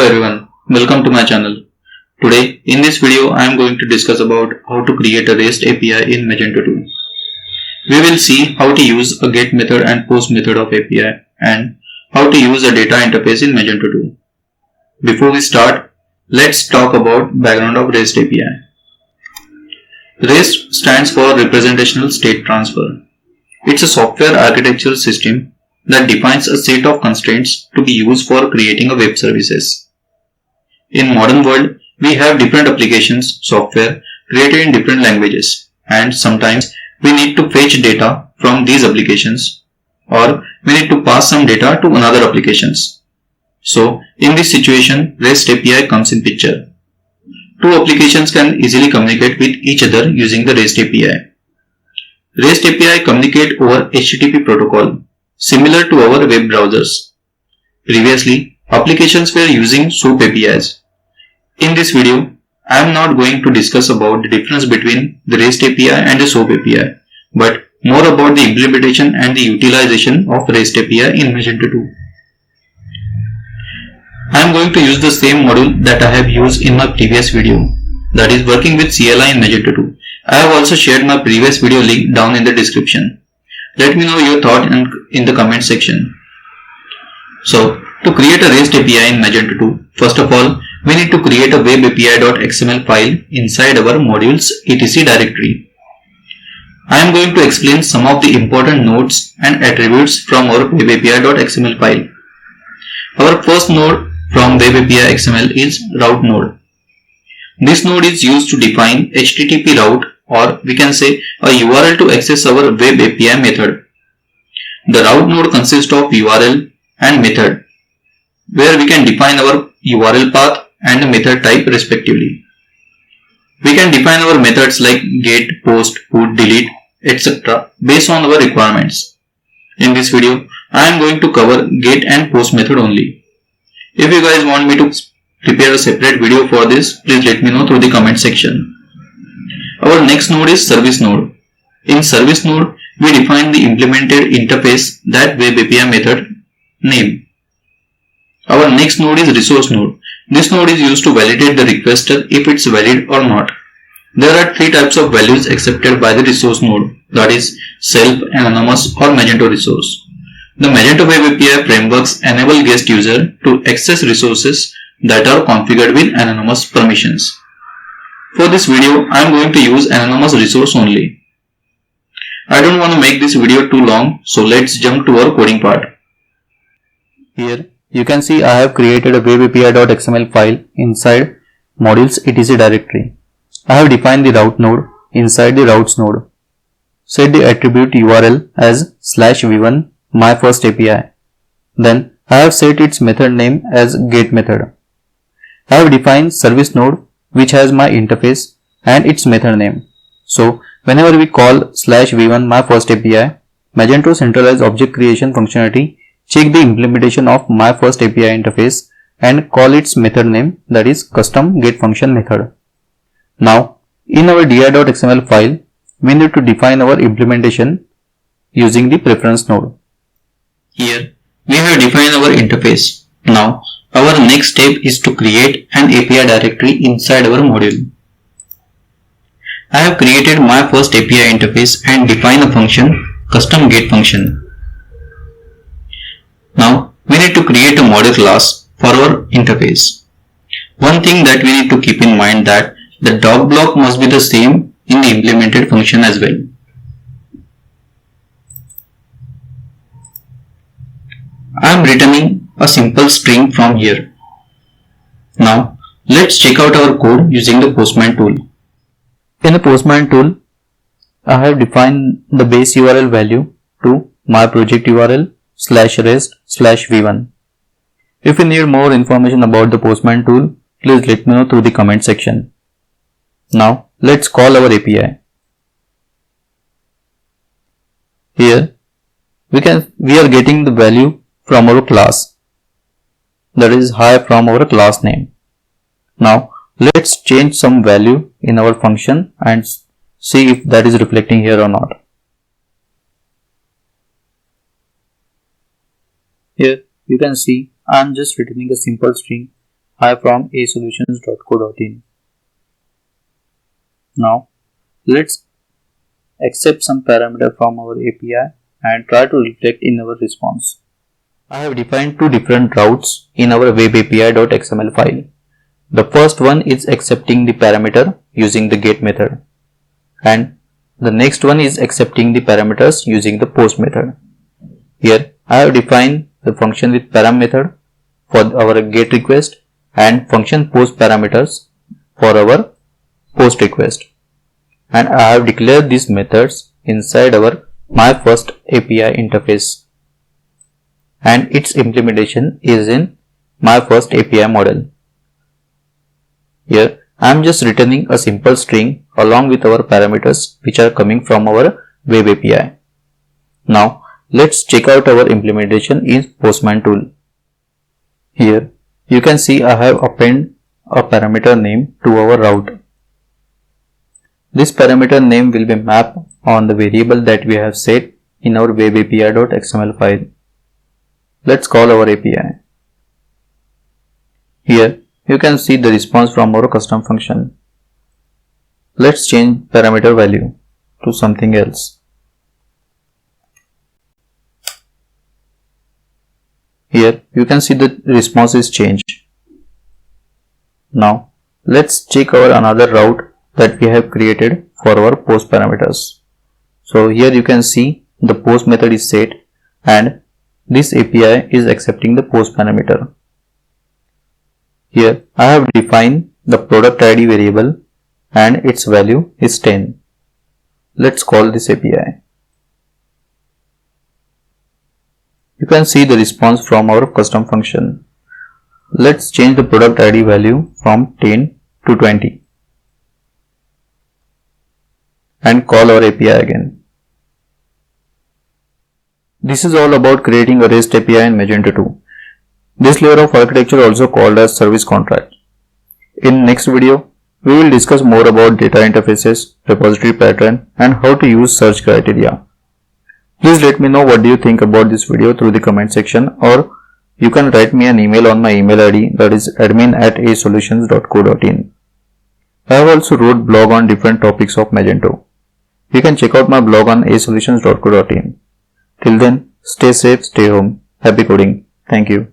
everyone, welcome to my channel. Today in this video I am going to discuss about how to create a REST API in Magento 2. We will see how to use a GET method and POST method of API and how to use a data interface in Magento 2. Before we start, let's talk about background of REST API. REST stands for Representational State Transfer. It's a software architectural system that defines a set of constraints to be used for creating a web services. In modern world, we have different applications, software created in different languages, and sometimes we need to fetch data from these applications or we need to pass some data to another applications. So in this situation, REST API comes in picture. Two applications can easily communicate with each other using the REST API. REST API communicate over HTTP protocol, similar to our web browsers. Previously, applications were using SOAP APIs. In this video, I am not going to discuss about the difference between the REST API and the SOAP API, but more about the implementation and the utilization of REST API in Magento 2. I am going to use the same module that I have used in my previous video, that is working with CLI in Magento 2. I have also shared my previous video link down in the description. Let me know your thought in the comment section. So, to create a REST API in Magento 2, first of all, we need to create a web API.xml file inside our modules etc directory. I am going to explain some of the important nodes and attributes from our web API.xml file. Our first node from web API XML is route node. This node is used to define HTTP route, or we can say a URL to access our web API method. The route node consists of URL and method, where we can define our URL path and method type respectively. We can define our methods like get, post, put, delete, etc. based on our requirements. In this video, I am going to cover get and post method only. If you guys want me to prepare a separate video for this, please let me know through the comment section. Our next node is service node. In service node, we define the implemented interface that web API method name. Our next node is resource node. This node is used to validate the requester if it's valid or not. There are three types of values accepted by the resource node, that is self, anonymous or Magento resource. The Magento Web API frameworks enable guest user to access resources that are configured with anonymous permissions. For this video, I am going to use anonymous resource only. I don't want to make this video too long, so let's jump to our coding part. Here you can see I have created a web API.xml file inside modules etc directory. I have defined the route node inside the routes node. Set the attribute URL as /v1 my first API. Then I have set its method name as get method. I have defined service node which has my interface and its method name. So whenever we call /v1 my first API, Magento centralized object creation functionality check the implementation of my first API interface and call its method name, that is custom get function method. Now in our dir.xml file, we need to define our implementation using the preference node. Here we have defined our interface. Now our next step is to create an API directory inside our module. I have created my first API interface and defined a function custom get function. Now we need to create a module class for our interface. One thing that we need to keep in mind that the doc block must be the same in the implemented function as well. I am returning a simple string from here. Now let's check out our code using the Postman tool. In the Postman tool, I have defined the base URL value to my project URL /rest/v1. If you need more information about the Postman tool, please let me know through the comment section. Now let's call our API. Here we are getting the value from our class, that is hi from our class name. Now let's change some value in our function and see if that is reflecting here or not. Here you can see I am just returning a simple string Hi from asolutions.co.in. Now let's accept some parameter from our API and try to reflect in our response. I have defined two different routes in our web API.xml file. The first one is accepting the parameter using the get method, and the next one is accepting the parameters using the post method. Here I have defined the function with param method for our get request and function post parameters for our post request, and I have declared these methods inside our my first API interface, and its implementation is in my first API model. Here I am just returning a simple string along with our parameters which are coming from our web API. Now let's check out our implementation in Postman tool. Here you can see I have appended a parameter name to our route. This parameter name will be mapped on the variable that we have set in our web API.xml file. Let's call our API. Here you can see the response from our custom function. Let's change parameter value to something else. Here you can see the response is changed. Now let's check our another route that we have created for our post parameters. So here you can see the post method is set and this API is accepting the post parameter. Here I have defined the product ID variable and its value is 10. Let's call this API. You can see the response from our custom function. Let's change the product ID value from 10 to 20 and call our API again. This is all about creating a REST API in Magento 2. This layer of architecture also called as service contract. In next video, we will discuss more about data interfaces, repository pattern and how to use search criteria. Please let me know what do you think about this video through the comment section, or you can write me an email on my email ID, that is admin@asolutions.co.in. I have also wrote blog on different topics of Magento. You can check out my blog on asolutions.co.in. Till then, stay safe, stay home, happy coding. Thank you.